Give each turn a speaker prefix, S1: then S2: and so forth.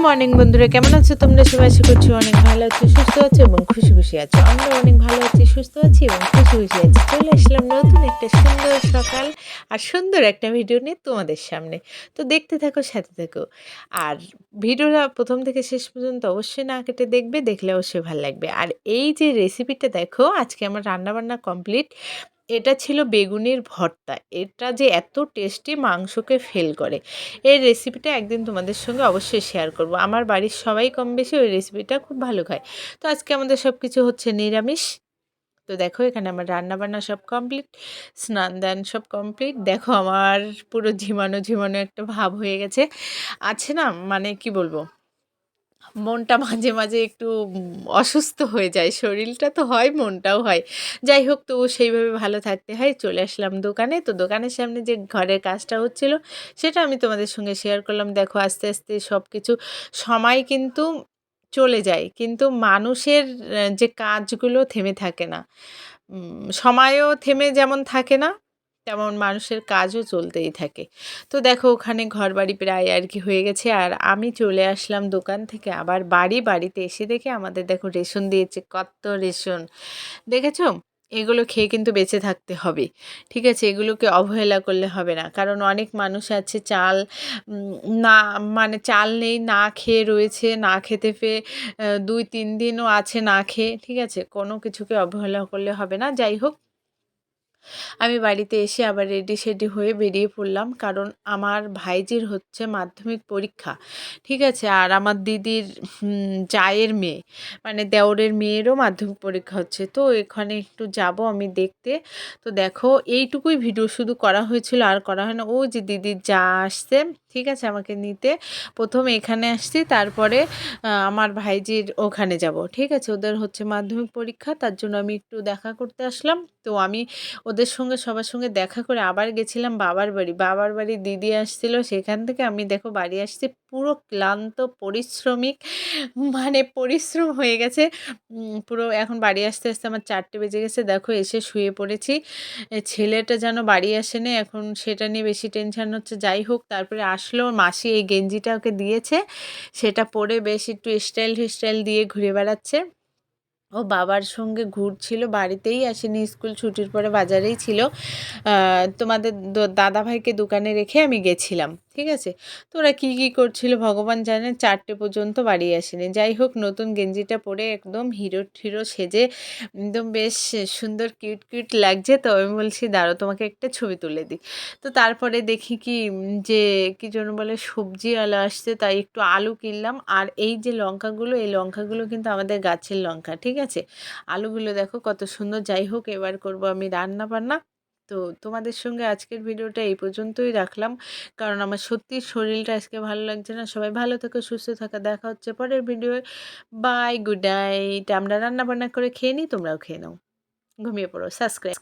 S1: Morning বন্ধুরা, কেমন আছো তোমরা সবাই? আশা করছি অনেক ভালো আছো, সুস্থ আছো এবং খুশি খুশি আছো। আমরা অনেক ভালো আছি, সুস্থ আছি এবং খুশি খুশি আছি। চলে আসলাম নতুন একটা সুন্দর সকাল আর সুন্দর একটা ভিডিও নিয়ে তোমাদের সামনে। তো দেখতে থাকো, সাথে থাকো। আর ভিডিওটা প্রথম থেকে শেষ পর্যন্ত অবশ্যই না কেটে দেখবে, দেখলে অবশ্যই ভালো লাগবে। আর এই যে রেসিপিটা দেখো, আজকে আমার রান্নাবান্না কমপ্লিট। এটা ছিল বেগুনের ভর্তা। এটা যে এত টেস্টি, মাংসকে ফেল করে। এই রেসিপিটা একদিন তোমাদের সঙ্গে অবশ্যই শেয়ার করব। আমার বাড়ির সবাই কম বেশি ওই রেসিপিটা খুব ভালো খায়। তো আজকে আমাদের সব কিছু হচ্ছে নিরামিষ। তো দেখো, এখানে আমার রান্নাবান্না সব কমপ্লিট, স্নান দান সব কমপ্লিট। দেখো আমার পুরো ঝিমানো ঝিমানো একটা ভাব হয়ে গেছে। আছে না, মানে কি বলবো, মনটা মাঝে মাঝে একটু অসুস্থ হয়ে যায়। শরীরটা তো হয়, মনটাও হয়। যাই হোক, তো সেইভাবে ভালো থাকতে হয়। চলে আসলাম দোকানে। তো দোকানের সামনে যে ঘরের কাজটা হচ্ছিল, সেটা আমি তোমাদের সঙ্গে শেয়ার করলাম। দেখো, আস্তে আস্তে সব কিছু সময় কিন্তু চলে যায়, কিন্তু মানুষের যে কাজগুলো থেমে থাকে না। সময়ও থেমে যেমন থাকে না, তেমন মানুষের কাজও চলতেই থাকে। তো দেখো, ওখানে ঘরবাড়ি প্রায় আর কি হয়ে গেছে। আর আমি চলে আসলাম দোকান থেকে আবার বাড়িতে এসে দেখে আমাদের দেখো রেশন দিয়েছে। কত রেশন দেখেছো? এগুলো খেয়ে কিন্তু বেঁচে থাকতে হবে। ঠিক আছে? এগুলোকে অবহেলা করলে হবে না। কারণ অনেক মানুষ আছে চাল না, মানে চাল নেই, না খেয়ে রয়েছে, না খেতে পেয়ে ২-৩ দিনও আছে না খেয়ে। ঠিক আছে? কোনো কিছুকে অবহেলা করলে হবে না। যাই হোক, আমি বাড়িতে এসে আবার রেডি-সেডি হয়ে বেরিয়ে পড়লাম। কারণ আমার ভাইঝির হচ্ছে মাধ্যমিক পরীক্ষা। ঠিক আছে? আর আমার দিদির জায়ের মেয়ে, মানে দেওরের মেয়েরও মাধ্যমিক পরীক্ষা হচ্ছে। তো এখানে একটু যাব আমি দেখতে। তো দেখো, এইটুকুই ভিডিও শুধু করা হয়েছিল, আর করা হয় না। ও যে দিদির যা আসছে, ঠিক আছে, আমাকে নিতে। ১ম এখানে আসছি, তারপরে আমার ভাইঝির ওখানে যাব। ঠিক আছে? ওদের হচ্ছে মাধ্যমিক পরীক্ষা, তার জন্য আমি একটু দেখা করতে আসলাম। তো আমি ওদের সঙ্গে সবার সঙ্গে দেখা করে আবার গেছিলাম বাবার বাড়ি। বাবার বাড়ি দিদি আসছিল, সেখান থেকে আমি দেখো বাড়ি আসছি পুরো ক্লান্ত, পরিশ্রমিক, মানে পরিশ্রম হয়ে গেছে। পুরো এখন বাড়ি আসতে আসতে আমার ৪টে বেজে গেছে। দেখো, এসে শুয়ে পড়েছি। ছেলেটা যেন বাড়ি আসেনি, এখন সেটা নিয়ে বেশি টেনশন হচ্ছে। যাই হোক, তারপরে আসলো মাসি, এই গেঞ্জিটা ওকে দিয়েছে, সেটা পরে বেশ একটু স্টাইল ফিস্টাইল দিয়ে ঘুরে বেড়াচ্ছে। ও বাবার সঙ্গে ঘুরছিল, বাড়িতেই আসেনি, স্কুল ছুটির পরে বাজারেই ছিল। তোমাদের দাদাভাইকে দোকানে রেখে আমি গেছিলাম। ঠিক আছে? তো ওরা কী কী করছিল ভগবান জানে, ৪টে পর্যন্ত বাড়ি আসেনি। যাই হোক, নতুন গেঞ্জিটা পরে একদম হিরো হিরো সেজে একদম বেশ সুন্দর কিউট কিউট লাগছে। তো আমি বলছি, দাঁড়াও তোমাকে একটা ছবি তুলে দিই। তো তারপরে দেখি কি, যে কী জন্য বলে সবজিওয়ালা আসছে, তাই একটু আলু কিনলাম। আর এই যে লঙ্কাগুলো, এই লঙ্কাগুলো কিন্তু আমাদের গাছের লঙ্কা। ঠিক আছে? আলুগুলো দেখো কত সুন্দর। যাই হোক, এবার করব আমি রান্না বান্না। তো তোমাদের সঙ্গে আজকের ভিডিওটা এই পর্যন্তই রাখলাম, কারণ আমার সত্যিই শরীরটা আজকে ভালো লাগছে না। সবাই ভালো থেকো, সুস্থ থাকো, দেখা হচ্ছে পরের ভিডিওয়ে। By, good night. আমরা রান্না বান্না করে খেয়ে নিই, তোমরাও খেয়ে নাও, ঘুমিয়ে পড়ো, সাবস্ক্রাইব